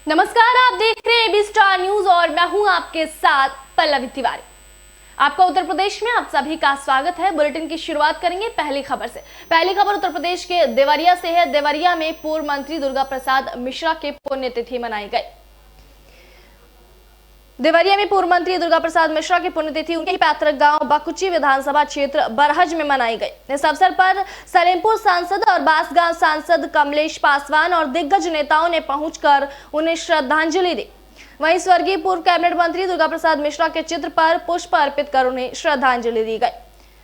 नमस्कार, आप देख रहे हैं एबी स्टार न्यूज और मैं हूं आपके साथ पल्लवी तिवारी। आपका उत्तर प्रदेश में आप सभी का स्वागत है। बुलेटिन की शुरुआत करेंगे पहली खबर से। पहली खबर उत्तर प्रदेश के देवरिया से है। देवरिया में पूर्व मंत्री दुर्गा प्रसाद मिश्रा की पुण्यतिथि मनाई गई। देवरिया में पूर्व मंत्री दुर्गा प्रसाद मिश्रा की पुण्यतिथि उनके पैतृक गांव बकुची विधानसभा क्षेत्र बरहज में मनाई गई। इस अवसर पर सलेमपुर सांसद और बांसगांव सांसद कमलेश पासवान और दिग्गज नेताओं ने पहुंचकर उन्हें श्रद्धांजलि दी। वहीं स्वर्गीय पूर्व कैबिनेट मंत्री दुर्गा प्रसाद मिश्रा के चित्र पर पुष्प अर्पित कर उन्हें श्रद्धांजलि दी गई।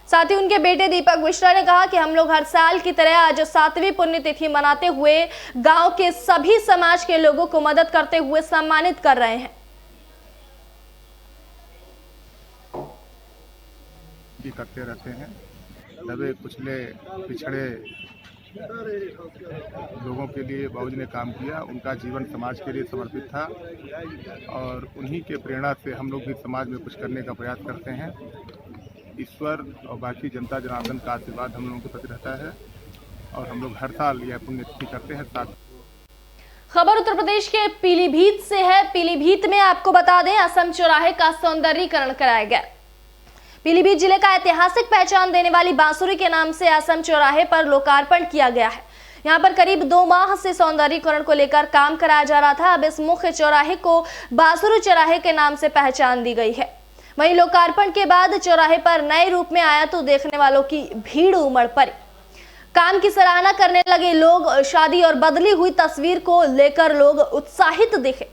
साथ ही उनके बेटे दीपक मिश्रा ने कहा कि हम लोग हर साल की तरह आज 7वीं पुण्यतिथि मनाते हुए गाँव के सभी समाज के लोगों को मदद करते हुए सम्मानित कर रहे हैं। करते रहते हैं। दबे कुचले पिछड़े लोगों के लिए बाबूजी ने काम किया। उनका जीवन समाज के लिए समर्पित था और उन्हीं के प्रेरणा से हम लोग भी समाज में कुछ करने का प्रयास करते हैं। ईश्वर और बाकी जनता जनार्दन का आशीर्वाद हम लोगों के प्रति रहता है और हम लोग हर साल यह पुण्यतिथि करते हैं। खबर उत्तर प्रदेश के पीलीभीत से है। पीलीभीत में आपको बता दें, असम चौराहे का सौंदर्यीकरण कराया गया। पीलीभीत जिले का ऐतिहासिक पहचान देने वाली बांसुरी के नाम से असम चौराहे पर लोकार्पण किया गया है। यहां पर करीब 2 माह से सौंदर्यीकरण को लेकर काम कराया जा रहा था। अब इस मुख्य चौराहे को बांसुरी चौराहे के नाम से पहचान दी गई है। वहीं लोकार्पण के बाद चौराहे पर नए रूप में आया तो देखने वालों की भीड़ उमड़ पड़ी। काम की सराहना करने लगे लोग। शादी और बदली हुई तस्वीर को लेकर लोग उत्साहित दिखे।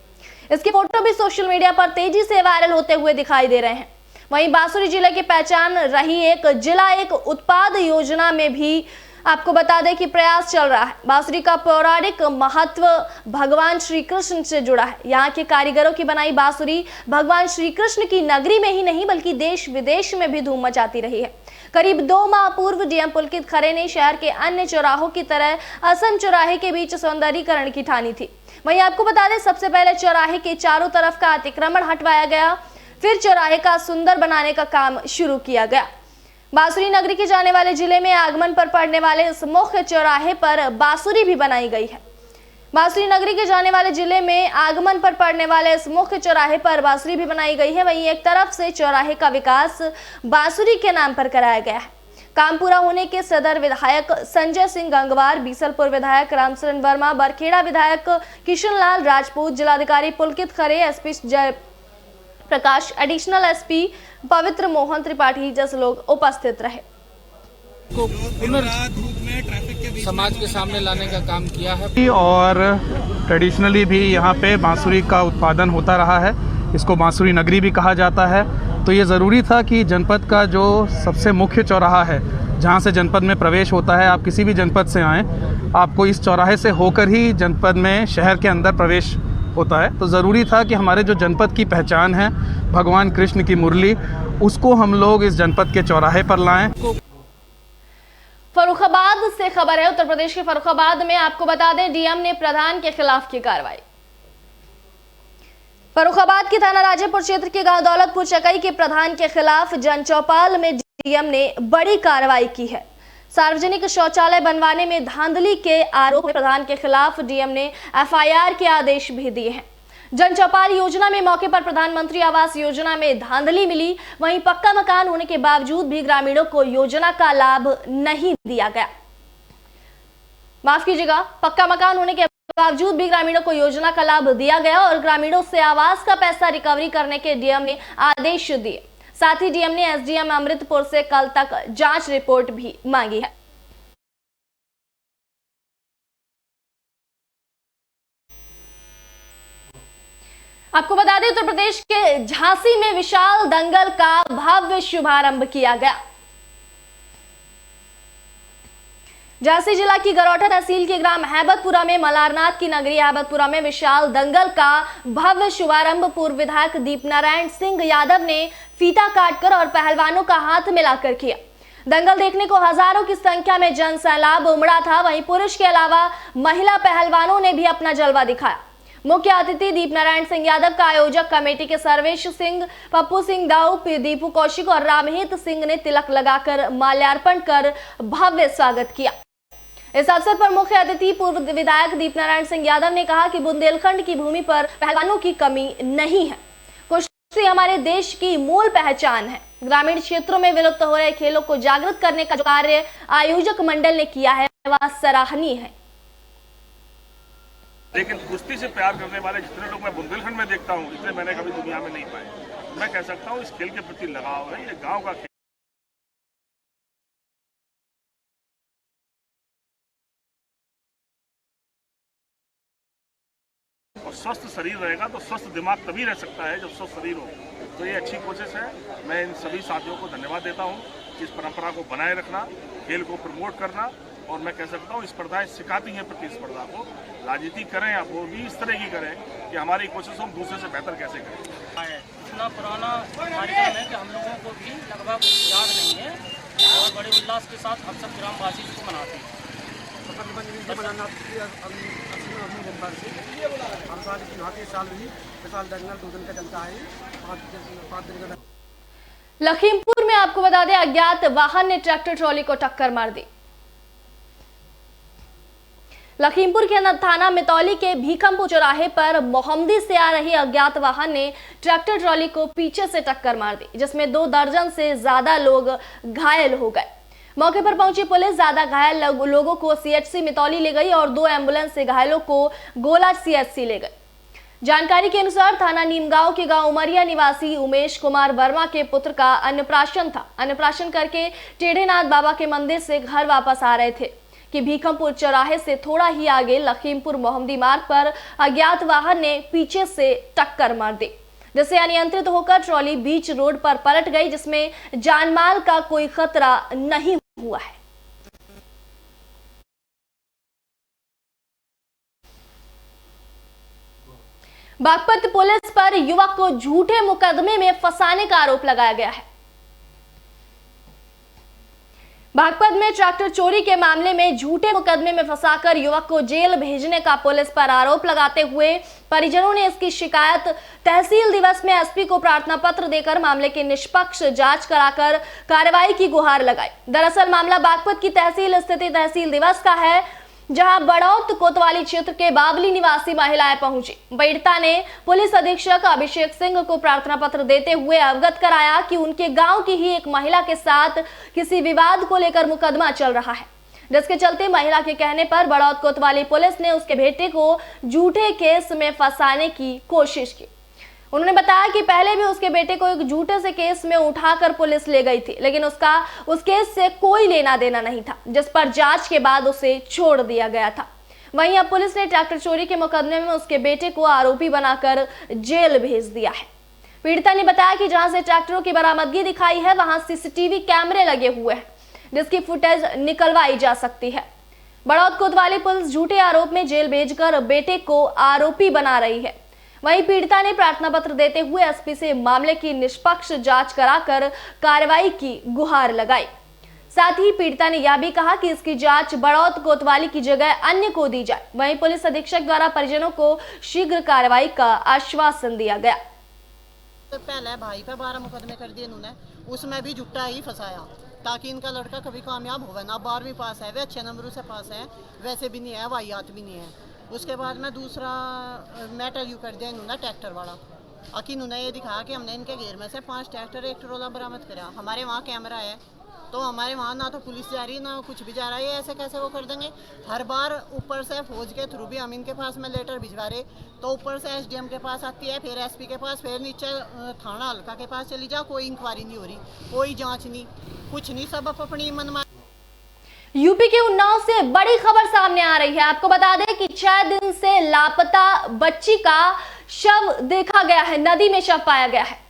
इसकी फोटो भी सोशल मीडिया पर तेजी से वायरल होते हुए दिखाई दे रहे हैं। वहीं बांसुरी जिले की पहचान रही एक जिला एक उत्पाद योजना में भी आपको बता दें कि प्रयास चल रहा है। बांसुरी का पौराणिक महत्व भगवान श्री कृष्ण से जुड़ा है। यहाँ के कारीगरों की बनाई बांसुरी भगवान श्री कृष्ण की नगरी में ही नहीं बल्कि देश विदेश में भी धूम मचाती रही है। करीब 2 माह पूर्व डीएम पुलकित खरे ने शहर के अन्य चौराहों की तरह असम चौराहे के बीच सौंदर्यीकरण की ठानी थी। वहीं आपको बता दें, सबसे पहले चौराहे के चारों तरफ का अतिक्रमण हटवाया गया, फिर चौराहे का सुंदर बनाने का काम शुरू किया गया। बांसुरी नगरी के जाने वाले जिले में आगमन पर पड़ने वाले इस मुख्य चौराहे पर बांसुरी भी बनाई गई है। बांसुरी नगरी के जाने वाले जिले में आगमन पर पड़ने वाले इस मुख्य चौराहे पर बांसुरी भी बनाई गई है। वहीं एक तरफ से चौराहे का विकास बांसुरी के नाम पर कराया गया है। काम पूरा होने के सदर विधायक संजय सिंह गंगवार, बीसलपुर विधायक रामचरण वर्मा, बरखेड़ा विधायक किशन लाल राजपूत, जिलाधिकारी पुलकित खरे, एसपी जय प्रकाश, एडिशनल एसपी पवित्र मोहन त्रिपाठी जैसे लोग उपस्थित रहे। समाज के सामने लाने का काम किया है और ट्रेडिशनली भी यहाँ पे बांसुरी का उत्पादन होता रहा है। इसको बांसुरी नगरी भी कहा जाता है। तो ये ज़रूरी था कि जनपद का जो सबसे मुख्य चौराहा है, जहाँ से जनपद में प्रवेश होता है, आप किसी भी जनपद से आएँ, आपको इस चौराहे से होकर ही जनपद में शहर के अंदर प्रवेश होता है। तो ज़रूरी था कि हमारे जो जनपद की पहचान है भगवान कृष्ण की मुरली, उसको हम लोग इस जनपद के चौराहे पर लाएं। फर्रुखाबाद से खबर है। उत्तर प्रदेश के फर्रुखाबाद में आपको बता दें, डीएम ने प्रधान के खिलाफ की कार्रवाई। फर्रुखाबाद की थाना राजेपुर क्षेत्र के गांव दौलतपुर चकई के प्रधान के खिलाफ जनचौपाल में डीएम ने बड़ी कार्रवाई की है। सार्वजनिक शौचालय बनवाने में धांधली के आरोप में प्रधान के खिलाफ डीएम ने एफआईआर के आदेश भी दिए हैं। जनचौपाल योजना में मौके पर प्रधानमंत्री आवास योजना में धांधली मिली। वहीं पक्का मकान होने के बावजूद भी ग्रामीणों को योजना का लाभ नहीं दिया गया। माफ कीजिएगा, पक्का मकान होने के बावजूद भी ग्रामीणों को योजना का लाभ दिया गया और ग्रामीणों से आवास का पैसा रिकवरी करने के डीएम ने आदेश दिए। साथ ही डीएम ने एसडीएम अमृतपुर से कल तक जांच रिपोर्ट भी मांगी है। आपको बता दें, उत्तर प्रदेश के झांसी में विशाल दंगल का भव्य शुभारंभ किया गया। झांसी जिला की गरौठा तहसील के ग्राम हैबतपुरा में मलारनाथ की नगरी हैबतपुरा में विशाल दंगल का भव्य शुभारंभ पूर्व विधायक दीपनारायण सिंह यादव ने फीता काटकर और पहलवानों का हाथ मिलाकर किया। दंगल देखने को हजारों की संख्या में जन सैलाब उमड़ा था। वहीं पुरुष के अलावा महिला पहलवानों ने भी अपना जलवा दिखाया। मुख्य अतिथि दीपनारायण सिंह यादव का आयोजक कमेटी के सर्वेश सिंह, पप्पू सिंह दाऊ, दीपू कौशिक और रामहित सिंह ने तिलक लगाकर माल्यार्पण कर भव्य स्वागत किया। इस अवसर पर मुख्य अतिथि पूर्व विधायक दीपनारायण सिंह यादव ने कहा कि बुंदेलखंड की भूमि पर पहलवानों की कमी नहीं है। कुश्ती हमारे देश की मूल पहचान है। ग्रामीण क्षेत्रों में विलुप्त हो रहे खेलों को जागृत करने का जो कार्य आयोजक मंडल ने किया है वह सराहनीय है। लेकिन कुश्ती से प्यार करने वाले जितने लोग मैं बुंदेलखंड में देखता हूँ, इतने मैंने कभी दुनिया में नहीं पाए। मैं कह सकता हूँ इस खेल के प्रति लगाव है। ये गांव का खेल और स्वस्थ शरीर रहेगा तो स्वस्थ दिमाग तभी रह सकता है जब स्वस्थ शरीर हो। तो ये अच्छी कोशिश है। मैं इन सभी साथियों को धन्यवाद देता हूँ। इस परंपरा को बनाए रखना, खेल को प्रमोट करना, और मैं कह सकता हूँ स्पर्धाएं सिखाती हैं प्रतिस्पर्धा को। राजनीति करें या वो भी इस तरह की करें कि हमारी कोशिश हम दूसरे से बेहतर कैसे करें। इतना पुराना कार्यक्रम है कि हम लोगों को भी लगभग याद नहीं है और बड़े उल्लास के साथ हम सब ग्रामवासी इसको मनाते हैं। लखीमपुर में आपको बता दें अज्ञात वाहन ने ट्रैक्टर ट्रॉली को टक्कर मार दी। लखीमपुर के थाना मितौली के भीखमपुर चौराहे पर मोहम्मदी से आ रही अज्ञात वाहन ने ट्रैक्टर ट्रॉली को पीछे से टक्कर मार दी, जिसमें 2 दर्जन से ज्यादा लोग घायल हो गए। मौके पर पहुंची पुलिस ज्यादा घायल लोगों को सीएचसी मितौली ले गई और 2 एम्बुलेंस से घायलों को गोला सीएचसी ले गई। जानकारी के अनुसार थाना नीमगांव के गांव उमरिया निवासी उमेश कुमार वर्मा के पुत्र का अन्नप्राशन था। अन्नप्राशन करके टेढ़ेनाथ बाबा के मंदिर से घर वापस आ रहे थे कि भीखमपुर चौराहे से थोड़ा ही आगे लखीमपुर मोहम्मदी मार्ग पर अज्ञात वाहन ने पीछे से टक्कर मार दी, जिससे अनियंत्रित होकर ट्रॉली बीच रोड पर पलट गई, जिसमें जानमाल का कोई खतरा नहीं हुआ है। बागपत पुलिस पर युवक को झूठे मुकदमे में फंसाने का आरोप लगाया गया है। बागपत में ट्रैक्टर चोरी के मामले में झूठे मुकदमे में फंसाकर युवक को जेल भेजने का पुलिस पर आरोप लगाते हुए परिजनों ने इसकी शिकायत तहसील दिवस में एसपी को प्रार्थना पत्र देकर मामले की निष्पक्ष जांच कराकर कार्रवाई की गुहार लगाई। दरअसल मामला बागपत की तहसील स्थित तहसील दिवस का है, जहां बड़ौत कोतवाली क्षेत्र के बावली निवासी महिलाएं पहुंची। पीड़िता ने पुलिस अधीक्षक अभिषेक सिंह को प्रार्थना पत्र देते हुए अवगत कराया कि उनके गांव की ही एक महिला के साथ किसी विवाद को लेकर मुकदमा चल रहा है, जिसके चलते महिला के कहने पर बड़ौत कोतवाली पुलिस ने उसके बेटे को झूठे केस में फंसाने की कोशिश की। उन्होंने बताया कि पहले भी उसके बेटे को एक झूठे से केस में उठाकर पुलिस ले गई थी, लेकिन उसका उस केस से कोई लेना देना नहीं था, जिस पर जांच के बाद उसे छोड़ दिया गया था। वहीं अब पुलिस ने ट्रैक्टर चोरी के मुकदमे में उसके बेटे को आरोपी बनाकर जेल भेज दिया है। पीड़िता ने बताया कि जहां से ट्रैक्टरों की बरामदगी दिखाई है वहां सीसीटीवी कैमरे लगे हुए हैं, जिसकी फुटेज निकलवाई जा सकती है। बड़ौत कोतवाली पुलिस झूठे आरोप में जेल भेजकर बेटे को आरोपी बना रही है। वहीं पीड़िता ने प्रार्थना पत्र देते हुए एसपी से मामले की निष्पक्ष जांच कराकर कार्रवाई की गुहार लगाई। साथ ही पीड़िता ने यह भी कहा कि इसकी जांच बड़ौत कोतवाली की जगह अन्य को दी जाए। वहीं पुलिस अधीक्षक द्वारा परिजनों को शीघ्र कार्रवाई का आश्वासन दिया गया। तो पहले भाई पे 12 मुकदमे कर दिए इन्होंने, उसमें भी झूठा ही फंसाया ताकि इनका लड़का कभी कामयाब होगा ना। 12वीं पास है, वे अच्छे नंबरों से पास है, वैसे भी नहीं है, वाहियात भी नहीं है। उसके बाद में दूसरा मैटर यू कर दिया इन्होंने ट्रैक्टर वाला। अकी इन्होंने ये दिखाया कि हमने इनके घेर में से 5 ट्रैक्टर 1 ट्रोला बरामद करा। हमारे वहाँ कैमरा है, तो हमारे वहाँ ना तो पुलिस जा रही ना कुछ भी जा रहा है। ऐसे कैसे वो कर देंगे? हर बार ऊपर से फौज के थ्रू भी हम इनके पास में लेटर भिजवा रहे, तो ऊपर से एसडीएम के पास आती है, फिर एसपी के पास, फिर नीचे थाना हल्का के पास चली जाओ, कोई इंक्वायरी नहीं हो रही, कोई जांच नहीं, कुछ नहीं, सब अपनी मनमानी। यूपी के उन्नाव से बड़ी खबर सामने आ रही है। आपको बता दें कि 6 दिन से लापता बच्ची का शव देखा गया है, नदी में शव पाया गया है।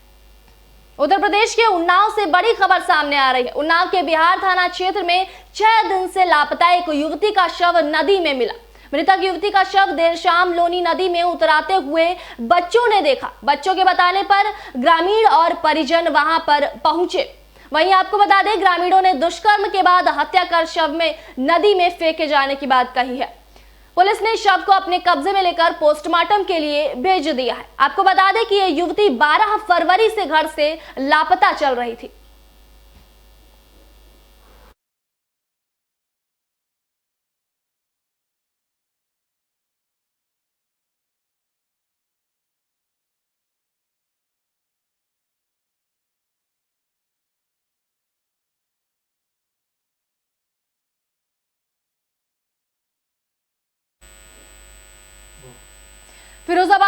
उत्तर प्रदेश के उन्नाव से बड़ी खबर सामने आ रही है। उन्नाव के बिहार थाना क्षेत्र में 6 दिन से लापता एक युवती का शव नदी में मिला। मृतक युवती का शव देर शाम लोनी नदी में उतराते हुए बच्चों ने देखा। बच्चों के बताने पर ग्रामीण और परिजन वहां पर पहुंचे। वहीं आपको बता दें ग्रामीणों ने दुष्कर्म के बाद हत्या कर शव में नदी में फेंके जाने की बात कही है। पुलिस ने शव को अपने कब्जे में लेकर पोस्टमार्टम के लिए भेज दिया है। आपको बता दें कि यह युवती 12 फरवरी से घर से लापता चल रही थी।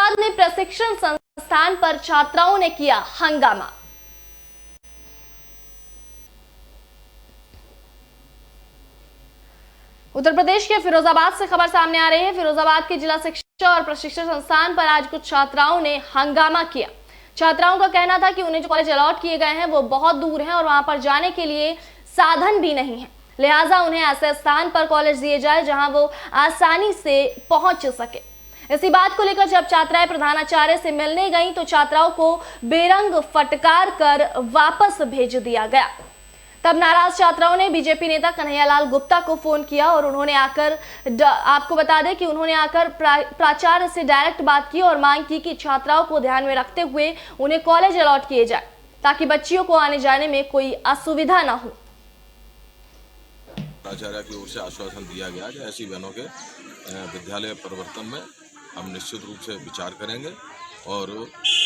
मुरादाबाद में प्रशिक्षण संस्थान पर छात्राओं ने किया हंगामा। उत्तर प्रदेश के फिरोजाबाद से खबर सामने आ रही है। फिरोजाबाद के जिला शिक्षा और प्रशिक्षण संस्थान पर आज कुछ छात्राओं ने हंगामा किया। छात्राओं का कहना था कि उन्हें जो कॉलेज अलॉट किए गए हैं वो बहुत दूर हैं और वहां पर जाने के लिए साधन भी नहीं है, लिहाजा उन्हें ऐसे स्थान पर कॉलेज दिए जाए जहां वो आसानी से पहुंच सके। इसी बात को लेकर जब छात्राएं प्रधानाचार्य से मिलने गईं तो छात्राओं को बेरंग फटकार कर वापस भेज दिया गया। तब नाराज छात्राओं ने बीजेपी नेता कन्हैयालाल गुप्ता को फोन किया और उन्होंने आकर आपको बता दें कि उन्होंने आकर प्राचार्य से डायरेक्ट बात की और मांग की कि छात्राओं को ध्यान में रखते हुए उन्हें कॉलेज अलॉट किए जाए ताकि बच्चियों को आने जाने में कोई असुविधा न हो। प्राचार्य की ओर से आश्वासन दिया गया कि ऐसी बहनों के विद्यालय परिवर्तन में हम निश्चित रूप से विचार करेंगे और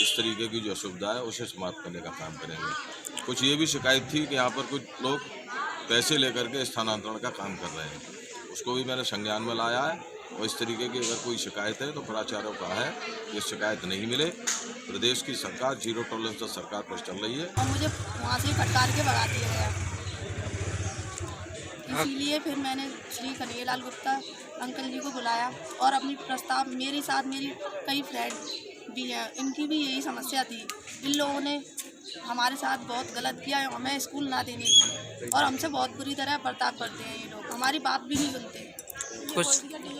इस तरीके की जो असुविधा है उसे समाप्त करने का काम करेंगे। कुछ ये भी शिकायत थी कि यहाँ पर कुछ लोग पैसे लेकर के स्थानांतरण का काम कर रहे हैं, उसको भी मैंने संज्ञान में लाया है और इस तरीके की अगर कोई शिकायत है तो प्राचार्यों का है कि शिकायत नहीं मिले। प्रदेश की सरकार जीरो टॉलरेंस सरकार पर चल रही है और मुझे वहाँ से फटकार के भगा दिया गया, इसीलिए फिर मैंने श्री कन्हैयालाल गुप्ता अंकल जी को बुलाया और अपनी प्रस्ताव मेरे साथ मेरी कई फ्रेंड भी हैं, इनकी भी यही समस्या थी। इन लोगों ने हमारे साथ बहुत गलत किया है, हमें स्कूल ना देने की और हमसे बहुत बुरी तरह बर्ताव करते हैं। ये लोग हमारी बात भी नहीं सुनते।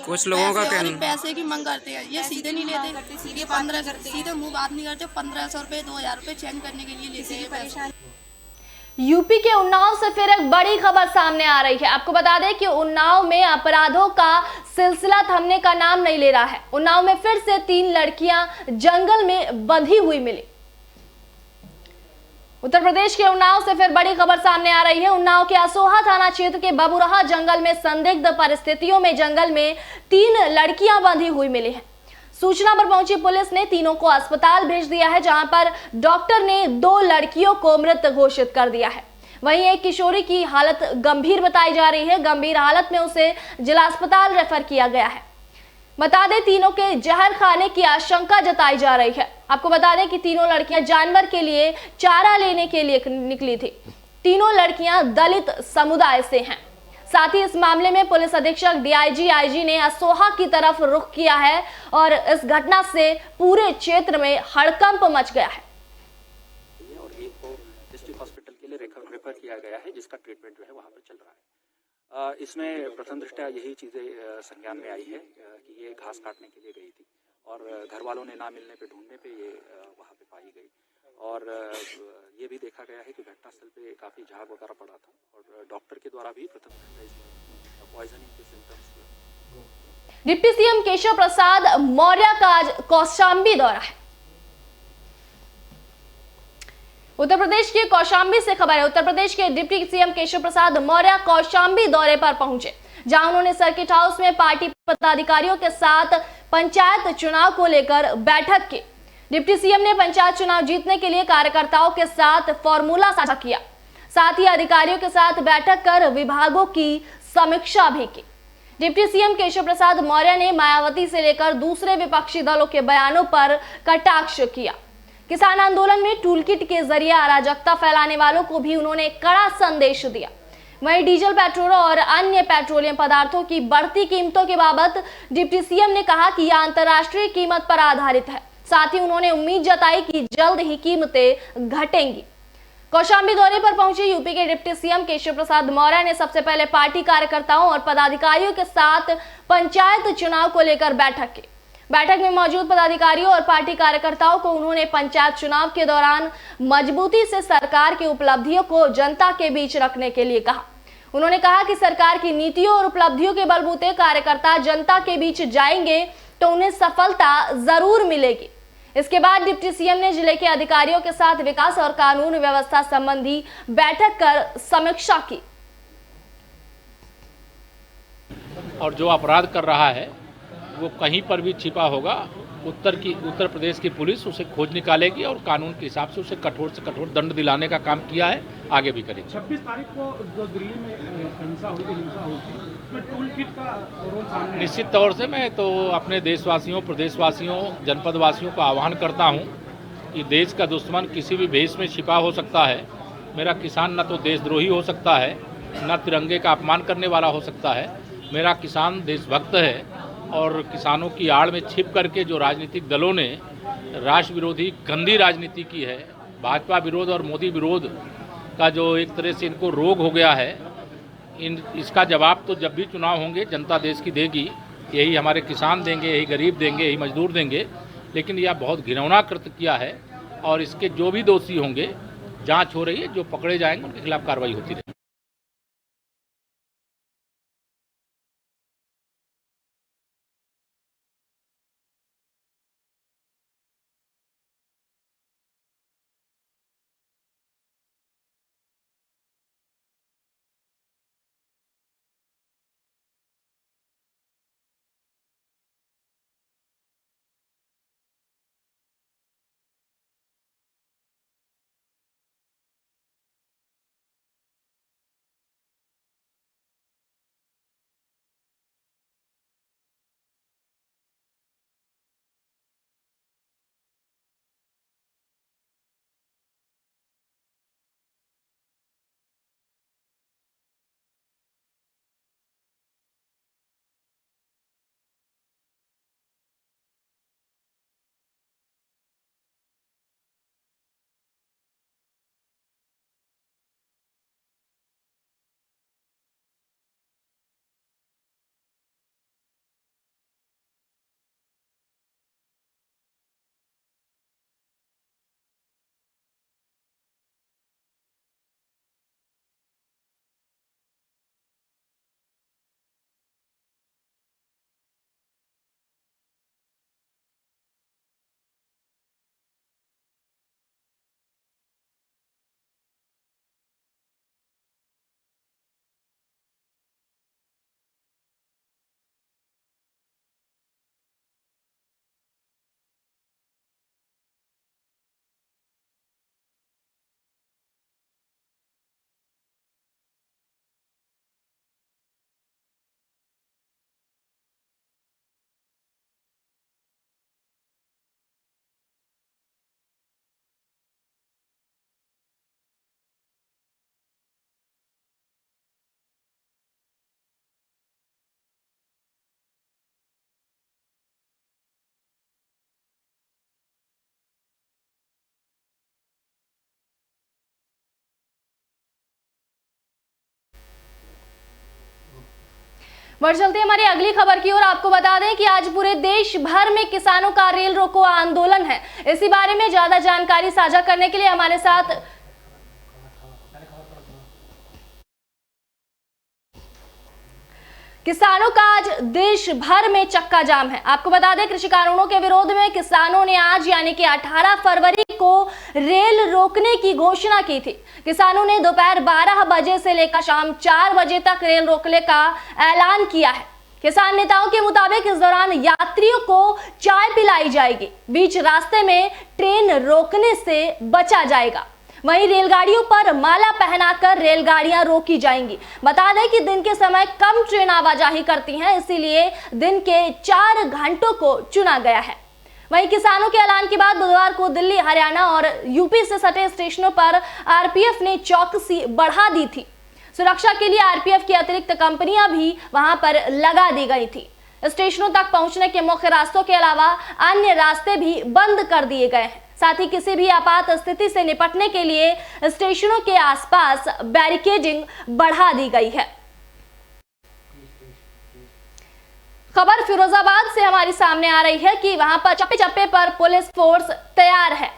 कुछ लोगों का कहना पैसे की मांग करते हैं, ये सीधे नहीं लेते, सीधे 15 सीधे मुँह बात नहीं करते। 1500 रुपये 2000 रुपये चेंज करने के लिए लेते हैं पैसा। यूपी के उन्नाव से फिर एक बड़ी खबर सामने आ रही है। आपको बता दें कि उन्नाव में अपराधों का सिलसिला थमने का नाम नहीं ले रहा है। उन्नाव में फिर से 3 लड़कियां जंगल में बंधी हुई मिली। उत्तर प्रदेश के उन्नाव से फिर बड़ी खबर सामने आ रही है। उन्नाव के असोहा थाना क्षेत्र के बबुरहा जंगल में संदिग्ध परिस्थितियों में जंगल में 3 लड़कियां बंधी हुई मिली हैं। सूचना पर पहुंची पुलिस ने तीनों को अस्पताल भेज दिया है, जहां पर डॉक्टर ने 2 लड़कियों को मृत घोषित कर दिया है। वहीं एक किशोरी की हालत गंभीर बताई जा रही है। गंभीर हालत में उसे जिला अस्पताल रेफर किया गया है। बता दें तीनों के जहर खाने की आशंका जताई जा रही है। आपको बता दें कि तीनों लड़कियां जानवर के लिए चारा लेने के लिए निकली थी। तीनों लड़कियां दलित समुदाय से हैं। साथ ही इस मामले में पुलिस अधीक्षक डीआईजी आईजी ने असोहा की तरफ रुख किया है और इस घटना से पूरे क्षेत्र में हड़कंप मच गया है। और एक को डिस्ट्रिक्ट हॉस्पिटल के लिए रेफर किया गया है, जिसका ट्रीटमेंट जो है वहाँ पर चल रहा है। इसमें प्रथम दृष्टया यही चीज़ें संज्ञान में आई है कि ये घास काटने के लिए गई थी और घर वालों ने ना मिलने पे ढूंढने पे ये वहाँ पे पाई गई और ये भी देखा गया है कि घटनास्थल पे काफ़ी झाग वगैरह पड़ा था और डॉक्टर के द्वारा भी प्रथम पॉइजनिंग के symptoms. Deputy CM Keshav Prasad Maurya का आज कौशाम्बी दौरा है। उत्तर प्रदेश के कौशाम्बी से खबर है। उत्तर प्रदेश के डिप्टी सीएम केशव प्रसाद मौर्य कौशाम्बी दौरे पर पहुंचे, जहां उन्होंने सर्किट हाउस में पार्टी पदाधिकारियों के साथ पंचायत चुनाव को लेकर बैठक की। डिप्टी सीएम ने पंचायत चुनाव जीतने के लिए कार्यकर्ताओं के साथ फॉर्मूला साझा किया, साथ ही अधिकारियों के साथ बैठक कर विभागों की समीक्षा भी की। डिप्टी सीएम केशव प्रसाद मौर्य ने मायावती से लेकर दूसरे विपक्षी दलों के बयानों पर कटाक्ष किया। किसान आंदोलन में टूल किट के जरिए अराजकता फैलाने वालों को भी उन्होंने कड़ा संदेश दिया। वहीं डीजल, पेट्रोल और अन्य पेट्रोलियम पदार्थों की बढ़ती कीमतों के बाबत डिप्टी सीएम ने कहा कि यह अंतर्राष्ट्रीय कीमत पर आधारित है। साथ ही उन्होंने उम्मीद जताई कि जल्द ही कीमतें घटेंगी। कौशाम्बी दौरे पर पहुंचे यूपी के डिप्टी सीएम केशव प्रसाद मौर्य ने सबसे पहले पार्टी कार्यकर्ताओं और पदाधिकारियों के साथ पंचायत चुनाव को लेकर बैठक की। बैठक में मौजूद पदाधिकारियों और पार्टी कार्यकर्ताओं को उन्होंने पंचायत चुनाव के दौरान मजबूती से सरकार की उपलब्धियों को जनता के बीच रखने के लिए कहा। उन्होंने कहा कि सरकार की नीतियों और उपलब्धियों के बलबूते कार्यकर्ता जनता के बीच जाएंगे तो उन्हें सफलता जरूर मिलेगी। इसके बाद डिप्टी सीएम ने जिले के अधिकारियों के साथ विकास और कानून व्यवस्था संबंधी बैठक कर समीक्षा की। और जो अपराध कर रहा है वो कहीं पर भी छिपा होगा, उत्तर प्रदेश की पुलिस उसे खोज निकालेगी और कानून के हिसाब से उसे कठोर से कठोर दंड दिलाने का काम किया है, आगे भी करेगी। 26 तारीख को जो दिल्ली में हिंसा हुई निश्चित तौर से मैं तो अपने देशवासियों, प्रदेशवासियों, जनपदवासियों को आह्वान करता हूं कि देश का दुश्मन किसी भी भेष में छिपा हो सकता है। मेरा किसान न तो देशद्रोही हो सकता है, न तिरंगे का अपमान करने वाला हो सकता है। मेरा किसान देशभक्त है और किसानों की आड़ में छिप करके जो राजनीतिक दलों ने राष्ट्र विरोधी गंदी राजनीति की है, भाजपा विरोध और मोदी विरोध का जो एक तरह से इनको रोग हो गया है, इसका जवाब तो जब भी चुनाव होंगे जनता देश की देगी। यही हमारे किसान देंगे, यही गरीब देंगे, यही मजदूर देंगे। लेकिन यह बहुत घिनौना कृत्य किया है और इसके जो भी दोषी होंगे, जांच हो रही है, जो पकड़े जाएंगे उनके खिलाफ कार्रवाई होती रहेगी। बढ़ चलते हैं हमारी अगली खबर की ओर। आपको बता दें कि आज पूरे देश भर में किसानों का रेल रोको आंदोलन है। इसी बारे में ज्यादा जानकारी साझा करने के लिए हमारे साथ किसानों का आज देश भर में चक्का जाम है। आपको बता दें कृषि कानूनों के विरोध में किसानों ने आज यानी कि 18 फरवरी को रेल रोकने की घोषणा की थी। किसानों ने दोपहर 12 बजे से लेकर शाम 4 बजे तक रेल रोकने का ऐलान किया है। किसान नेताओं के मुताबिक इस दौरान यात्रियों को चाय पिलाई जाएगी, बीच रास्ते में ट्रेन रोकने से बचा जाएगा। वहीं रेलगाड़ियों पर माला पहनाकर रेलगाड़ियां रोकी जाएंगी। बता दें कि दिन के समय कम ट्रेन आवाजाही करती हैं, इसीलिए दिन के 4 घंटों को चुना गया है। वहीं किसानों के ऐलान के बाद बुधवार को दिल्ली, हरियाणा और यूपी से सटे स्टेशनों पर आरपीएफ ने चौकसी बढ़ा दी थी। सुरक्षा के लिए आरपीएफ की अतिरिक्त कंपनियां भी वहां पर लगा दी गई थी। स्टेशनों तक पहुंचने के मुख्य रास्तों के अलावा अन्य रास्ते भी बंद कर दिए गए हैं। साथ ही किसी भी आपात स्थिति से निपटने के लिए स्टेशनों के आसपास बैरिकेडिंग बढ़ा दी गई है। खबर फिरोजाबाद से हमारी सामने आ रही है कि वहां पर चप्पे चप्पे पर पुलिस फोर्स तैयार है।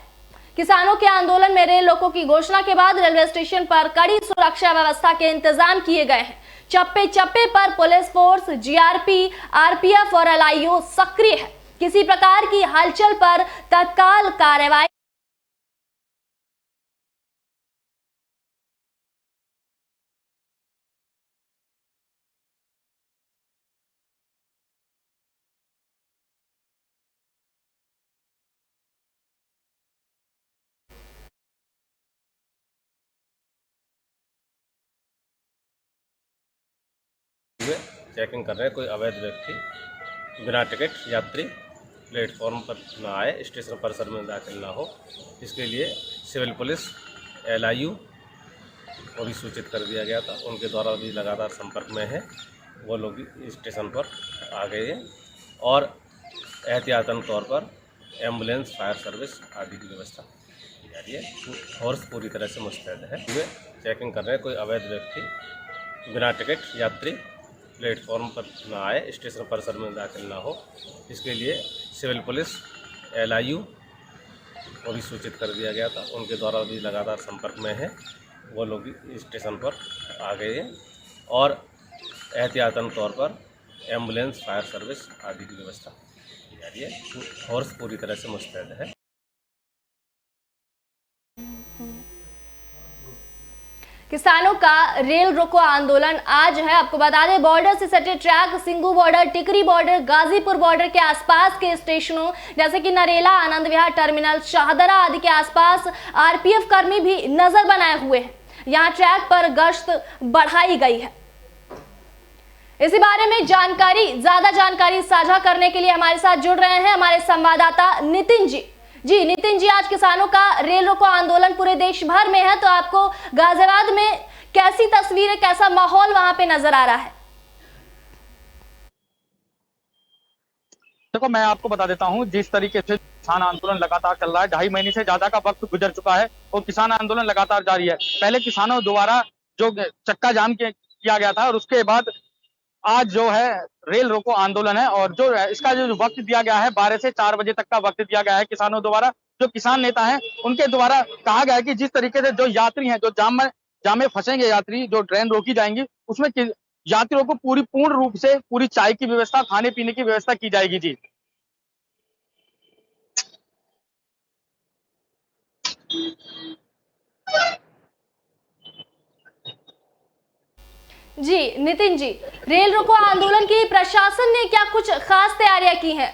किसानों के आंदोलन में रेल रोको की घोषणा के बाद रेलवे स्टेशन पर कड़ी सुरक्षा व्यवस्था के इंतजाम किए गए हैं। चप्पे चप्पे पर पुलिस फोर्स, जीआरपी, आरपीएफ और एलआईओ सक्रिय है। किसी प्रकार की हलचल पर तत्काल कार्रवाई चेकिंग कर रहे हैं कोई अवैध व्यक्ति बिना टिकट यात्री प्लेटफॉर्म पर ना आए, स्टेशन परिसर में दाखिल ना हो। इसके लिए सिविल पुलिस LIU को भी सूचित कर दिया गया था, उनके द्वारा भी लगातार संपर्क में है, वो लोग भी स्टेशन पर आ गए हैं और एहतियातन तौर पर एम्बुलेंस, फायर सर्विस आदि की व्यवस्था की जा रही है। फोर्स पूरी तरह से मुस्तैद है। वे चेकिंग कर रहे हैं कोई अवैध व्यक्ति बिना टिकट यात्री प्लेटफॉर्म पर ना आए, स्टेशन परिसर में दाखिल ना हो। इसके लिए सिविल पुलिस LIU को भी सूचित कर दिया गया था, उनके द्वारा भी लगातार संपर्क में है, वो लोग भी स्टेशन पर आ गए हैं और एहतियातन तौर पर एम्बुलेंस, फायर सर्विस आदि की व्यवस्था की जा रही है। फोर्स पूरी तरह से मुस्तैद है। किसानों का रेल रोको आंदोलन आज है। आपको बता दें, बॉर्डर से सटे ट्रैक सिंगू बॉर्डर, टिकरी बॉर्डर, गाजीपुर बॉर्डर के आसपास के स्टेशनों जैसे कि नरेला, आनंद विहार टर्मिनल, शाहदरा आदि के आसपास RPF कर्मी भी नजर बनाए हुए हैं। यहां ट्रैक पर गश्त बढ़ाई गई है। इसी बारे में ज्यादा जानकारी साझा करने के लिए हमारे साथ जुड़ रहे हैं हमारे संवाददाता नितिन जी। जी नितिन जी, आज किसानों का रेल रोको आंदोलन पूरे देश भर में है, तो आपको गाजियाबाद में कैसी तस्वीरें, कैसा माहौल वहां पे नजर आ रहा है? देखो, मैं आपको बता देता हूं, जिस तरीके से किसान आंदोलन लगातार चल रहा है, 2.5 महीने से ज्यादा का वक्त गुजर चुका है और किसान आंदोलन लगातार जारी है। पहले किसानों द्वारा जो चक्का जाम किया गया था और उसके बाद आज जो है रेल रोको आंदोलन है और जो इसका जो वक्त दिया गया है 12 से 4 बजे तक का वक्त दिया गया है किसानों द्वारा। जो किसान नेता हैं उनके द्वारा कहा गया है कि जिस तरीके से जो यात्री हैं, जो जाम में फंसेंगे यात्री, जो ट्रेन रोकी जाएंगी, उसमें यात्रियों को पूर्ण रूप से पूरी चाय की व्यवस्था, खाने पीने की व्यवस्था की जाएगी। जी नितिन जी, रेल रोको आंदोलन के लिए प्रशासन ने क्या कुछ खास तैयारियां की हैं?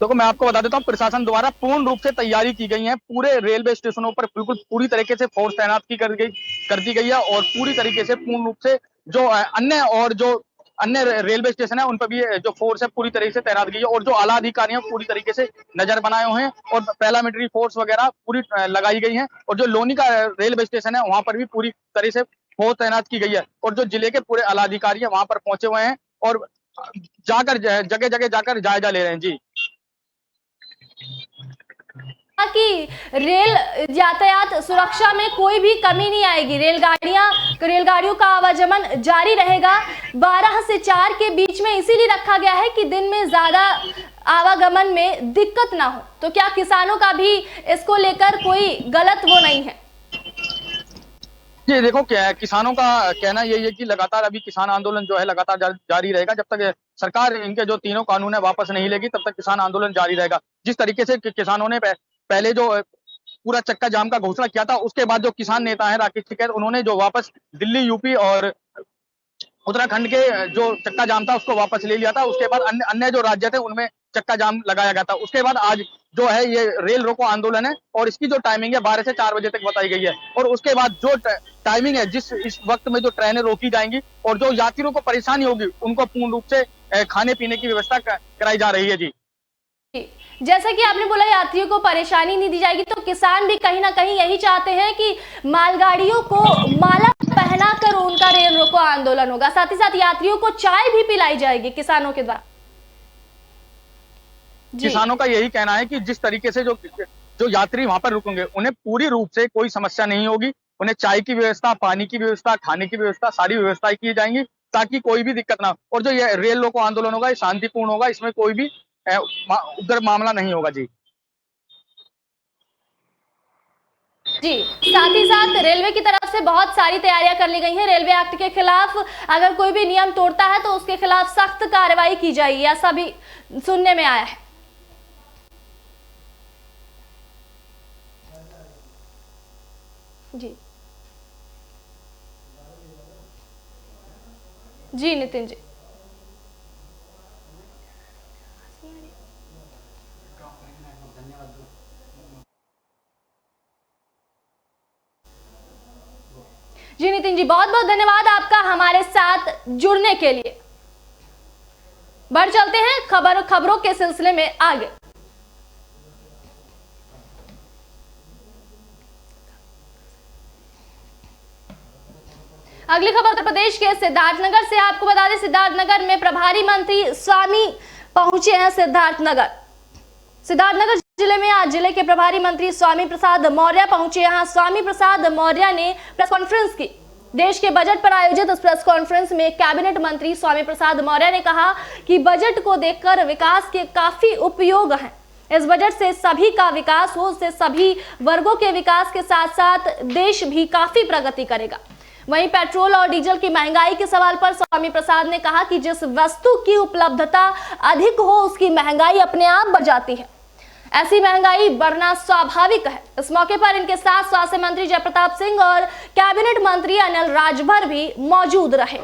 देखो, मैं आपको बता देता हूँ, प्रशासन द्वारा पूर्ण रूप से तैयारी की गई है। पूरे रेलवे स्टेशनों पर बिल्कुल पूरी तरीके से फोर्स तैनात कर दी गई है और पूरी तरीके से पूर्ण रूप से जो अन्य रेलवे स्टेशन है उन पर भी जो फोर्स है पूरी तरीके से तैनात की है और जो आला अधिकारी हैं पूरी तरीके से नजर बनाए हुए हैं और पैरामिलिट्री फोर्स वगैरह पूरी लगाई गई है और जो लोनी का रेलवे स्टेशन है वहां पर भी पूरी तरह से फोर्स तैनात की गई है और जो जिले के पूरे आला अधिकारी है वहां पर पहुंचे हुए हैं और जगह जगह जाकर जायजा ले रहे हैं। जी, कि रेल यातायात सुरक्षा में कोई भी कमी नहीं आएगी, रेलगाड़ियों का आवागमन जारी रहेगा 12 से 4 के बीच में, इसीलिए रखा गया है कि दिन में ज्यादा आवागमन में दिक्कत ना हो। तो क्या किसानों का भी इसको लेकर कोई गलत वो नहीं है? जी देखो, क्या है, किसानों का कहना यही है कि लगातार अभी किसान आंदोलन जो है लगातार जारी रहेगा। जब तक सरकार इनके जो तीनों कानून है वापस नहीं लेगी तब तक किसान आंदोलन जारी रहेगा। जिस तरीके से किसानों ने पहले जो पूरा चक्का जाम का घोषणा किया था, उसके बाद जो किसान नेता है राकेश टिकैत, उन्होंने जो वापस दिल्ली, यूपी और उत्तराखंड के जो चक्का जाम था उसको वापस ले लिया था। उसके बाद अन्य जो राज्य थे उनमें चक्का जाम लगाया गया था। उसके बाद आज जो है ये रेल रोको आंदोलन है और इसकी जो टाइमिंग है 12 से 4 बजे तक बताई गई है और उसके बाद जो टाइमिंग है इस वक्त में जो ट्रेनें रोकी जाएंगी और जो यात्रियों को परेशानी होगी उनको पूर्ण रूप से खाने पीने की व्यवस्था कराई जा रही है। जी, जैसा कि आपने बोला यात्रियों को परेशानी नहीं दी जाएगी, तो किसान भी कहीं ना कहीं यही चाहते हैं कि मालगाड़ियों को माला पहनाकर उनका रेल रोको आंदोलन होगा, साथ ही साथ यात्रियों को चाय भी पिलाई जाएगी किसानों के द्वारा। किसानों का यही कहना है कि जिस तरीके से जो यात्री वहां पर रुकेंगे उन्हें पूरी रूप से कोई समस्या नहीं होगी। उन्हें चाय की व्यवस्था, पानी की व्यवस्था, खाने की व्यवस्था, सारी व्यवस्थाएं की जाएंगी ताकि कोई भी दिक्कत ना हो। और जो ये रेल रोको आंदोलन होगा ये शांतिपूर्ण होगा, इसमें कोई भी उधर मामला नहीं होगा। जी जी, साथ ही साथ रेलवे की तरफ से बहुत सारी तैयारियां कर ली गई हैं। रेलवे एक्ट के खिलाफ अगर कोई भी नियम तोड़ता है तो उसके खिलाफ सख्त कार्रवाई की जाएगी, ऐसा भी सुनने में आया है। जी जी नितिन जी, जी नितिन सिंह जी, बहुत बहुत धन्यवाद आपका हमारे साथ जुड़ने के लिए। बढ़ चलते हैं खबरों के सिलसिले में आगे। अगली खबर उत्तर प्रदेश के सिद्धार्थनगर से। आपको बता दें, सिद्धार्थनगर में प्रभारी मंत्री स्वामी पहुंचे हैं। सिद्धार्थनगर जिले में आज जिले के प्रभारी मंत्री स्वामी प्रसाद मौर्य पहुंचे। यहाँ स्वामी प्रसाद मौर्य ने प्रेस कॉन्फ्रेंस की। देश के बजट पर आयोजित इस प्रेस कॉन्फ्रेंस में कैबिनेट मंत्री स्वामी प्रसाद मौर्य ने कहा कि बजट को देखकर विकास के काफी उपयोग हैं। इस बजट से सभी का विकास हो, उससे सभी वर्गों के विकास के साथ साथ देश भी काफी प्रगति करेगा। वहीं पेट्रोल और डीजल की महंगाई के सवाल पर स्वामी प्रसाद ने कहा कि जिस वस्तु की उपलब्धता अधिक हो उसकी महंगाई अपने आप बढ़ जाती है। ऐसी महंगाई बढ़ना स्वाभाविक है। इस मौके पर इनके साथ स्वास्थ्य मंत्री जयप्रताप सिंह और कैबिनेट मंत्री अनिल राजभर भी मौजूद रहे।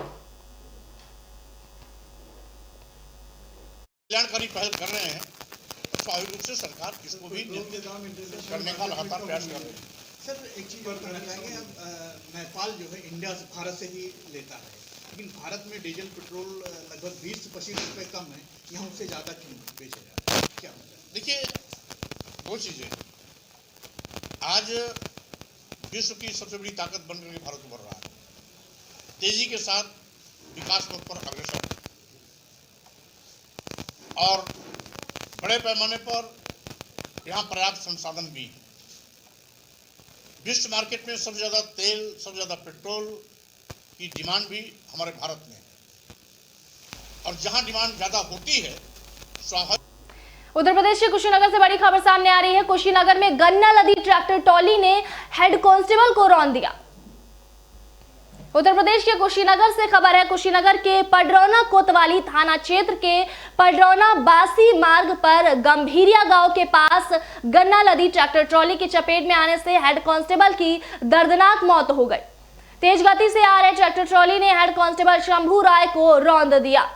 कल्याणकारी पहल कर रहे हैं, स्वाभाविक रूप से सरकार इसको भी करने का लगातार प्रयास कर रही है। सर, एक चीज और कहना चाहेंगे, नेपाल जो है इंडिया से, भारत से ही लेता है, लेकिन भारत में डीजल पेट्रोल लगभग 20 से 25 रुपए कम है, यहाँ उससे ज्यादा क्यों बेचा जा रहा है? क्या देखिए, दो चीजें। आज विश्व की सबसे बड़ी ताकत बनकर के भारत उभर रहा है, तेजी के साथ विकास पथ पर अग्रसर है और बड़े पैमाने पर यहाँ पर्याप्त संसाधन भी है। विश्व मार्केट में सबसे ज्यादा तेल, सबसे ज्यादा पेट्रोल की डिमांड भी हमारे भारत में है और जहां डिमांड ज्यादा होती है स्वाभाविक। उत्तर प्रदेश के कुशीनगर से बड़ी खबर सामने आ रही है। कुशीनगर में गन्ना लदी ट्रैक्टर ट्रॉली ने हेड कांस्टेबल को रौंद दिया। उत्तर प्रदेश के कुशीनगर से खबर है। कुशीनगर के पडरौना कोतवाली थाना क्षेत्र के पडरौना बासी मार्ग पर गंभीरिया गांव के पास गन्ना लदी ट्रैक्टर ट्रॉली की चपेट में आने से हेड कांस्टेबल की दर्दनाक मौत हो गई। तेज गति से आ रहे ट्रैक्टर ट्रॉली ने हेड कांस्टेबल शंभू राय को रौंद दिया।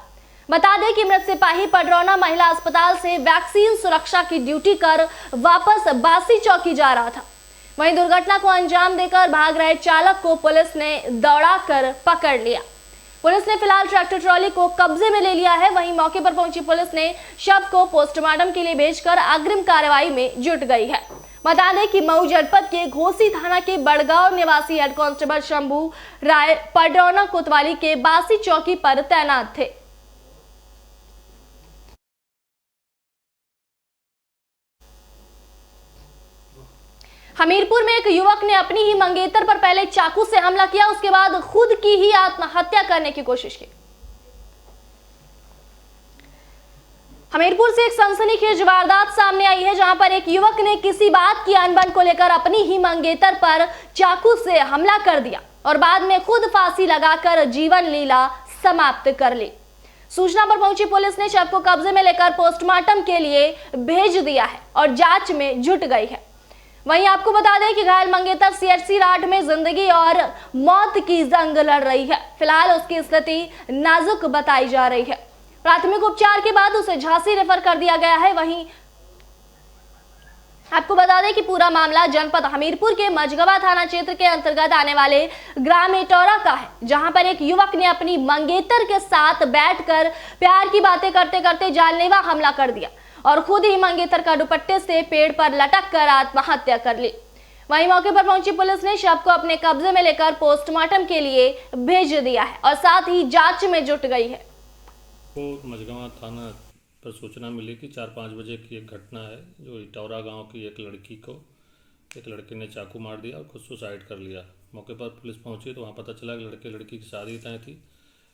बता दें कि मृत सिपाही पडरौना महिला अस्पताल से वैक्सीन सुरक्षा की ड्यूटी कर वापस बासी चौकी जा रहा था। वहीं दुर्घटना को अंजाम देकर भाग रहे चालक को पुलिस ने दौड़ाकर पकड़ लिया। पुलिस ने फिलहाल ट्रैक्टर ट्रॉली को कब्जे में ले लिया है। वहीं मौके पर पहुंची पुलिस ने शव को पोस्टमार्टम के लिए भेजकर अग्रिम कार्रवाई में जुट गई है। बता दें कि मऊ जनपद के घोसी थाना के बड़गांव निवासी हेड कांस्टेबल शंभू राय पडरौना कोतवाली के बासी चौकी पर तैनात थे। हमीरपुर में एक युवक ने अपनी ही मंगेतर पर पहले चाकू से हमला किया, उसके बाद खुद की ही आत्महत्या करने की कोशिश की। हमीरपुर से एक सनसनीखेज वारदात सामने आई है, जहां पर एक युवक ने किसी बात की अनबन को लेकर अपनी ही मंगेतर पर चाकू से हमला कर दिया और बाद में खुद फांसी लगाकर जीवन लीला समाप्त कर ली। सूचना पर पहुंची पुलिस ने शव को कब्जे में लेकर पोस्टमार्टम के लिए भेज दिया है और जांच में जुट गई है। वहीं आपको बता दें कि घायल मंगेतर सीएचसी राठ में जिंदगी और मौत की जंग लड़ रही है। फिलहाल उसकी स्थिति नाजुक बताई जा रही है। प्राथमिक उपचार के बाद उसे झांसी रेफर कर दिया गया है। वहीं आपको बता दें कि पूरा मामला जनपद हमीरपुर के मझगवा थाना क्षेत्र के अंतर्गत आने वाले ग्राम एटौरा का है, जहां पर एक युवक ने अपनी मंगेतर के साथ बैठकर प्यार की बातें करते करते जानलेवा हमला कर दिया और खुद ही मंगेतर का दुपट्टे से पेड़ पर लटक कर आत्महत्या कर ली। वहीं मौके पर पहुंची पुलिस ने शव को अपने कब्जे में लेकर पोस्टमार्टम के लिए भेज दिया है और साथ ही जांच में जुट गई है। को मझगवा थाना पर सूचना मिली कि 4-5 बजे की एक घटना है, जो इटौरा गांव की एक लड़की को एक लड़के ने चाकू मार दिया और खुद सुसाइड कर लिया। मौके पर पुलिस पहुंची तो वहां पता चला कि लड़की की शादी तय थी।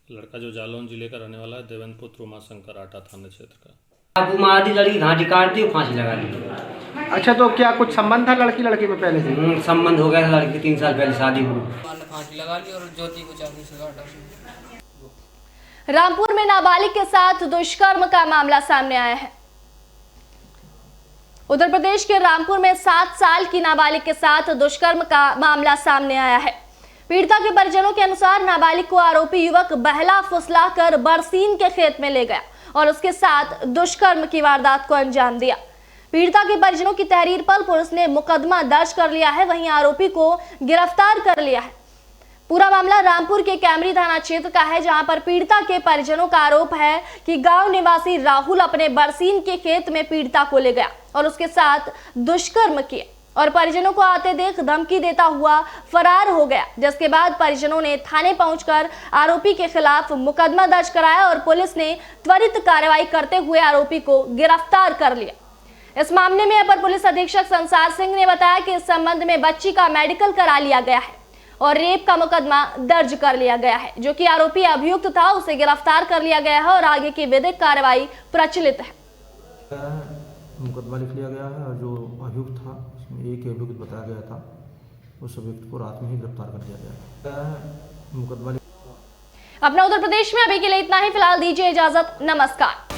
लड़का जो जालौन जिले का रहने वाला है, देवेंद्र पुत्र उमाशंकर आटा थाना क्षेत्र का। चाकू मार दी, लड़की घाटी काट दी और फांसी लगा दी। अच्छा, तो क्या कुछ संबंध था लड़की में पहले से? संबंध हो गया था, लड़की 3 साल पहले शादी हुई। फांसी लगा ली और ज्योति को चाकू से काटा। रामपुर में नाबालिग के साथ दुष्कर्म का मामला सामने आया है। उत्तर प्रदेश के रामपुर में 7 साल की नाबालिग के साथ दुष्कर्म का मामला सामने आया है। पीड़िता के परिजनों के अनुसार नाबालिग को आरोपी युवक बहला फुसला कर बरसीन के खेत में ले गया और उसके साथ दुष्कर्म की वारदात को अंजाम दिया। पीड़िता के परिजनों की तहरीर पर पुलिस ने मुकदमा दर्ज कर लिया है। वहीं आरोपी को गिरफ्तार कर लिया है। पूरा मामला रामपुर के कैमरी थाना क्षेत्र का है, जहां पर पीड़िता के परिजनों का आरोप है कि गांव निवासी राहुल अपने बरसीन के खेत में पीड़िता को ले गया और उसके साथ दुष्कर्म किया और परिजनों को आते देख धमकी देता हुआ फरार हो गया। जिसके बाद परिजनों ने थाने पहुंचकर आरोपी के खिलाफ मुकदमा दर्ज कराया और पुलिस ने त्वरित कार्रवाई करते हुए आरोपी को गिरफ्तार कर लिया। इस मामले में अपर पुलिस अधीक्षक संसार सिंह ने बताया कि इस संबंध में बच्ची का मेडिकल करा लिया गया है और रेप का मुकदमा दर्ज कर लिया गया है। जो कि आरोपी अभियुक्त था उसे गिरफ्तार कर लिया गया है और आगे की विधिक कार्रवाई प्रचलित है। मुकदमा लिख लिया गया है और जो अभियुक्त था उसमें एक अभियुक्त बताया गया था, उस अभियुक्त को रात में ही गिरफ्तार कर लिया गया। मुकदमा अपना उत्तर प्रदेश में अभी के लिए इतना ही। फिलहाल दीजिए इजाजत, नमस्कार।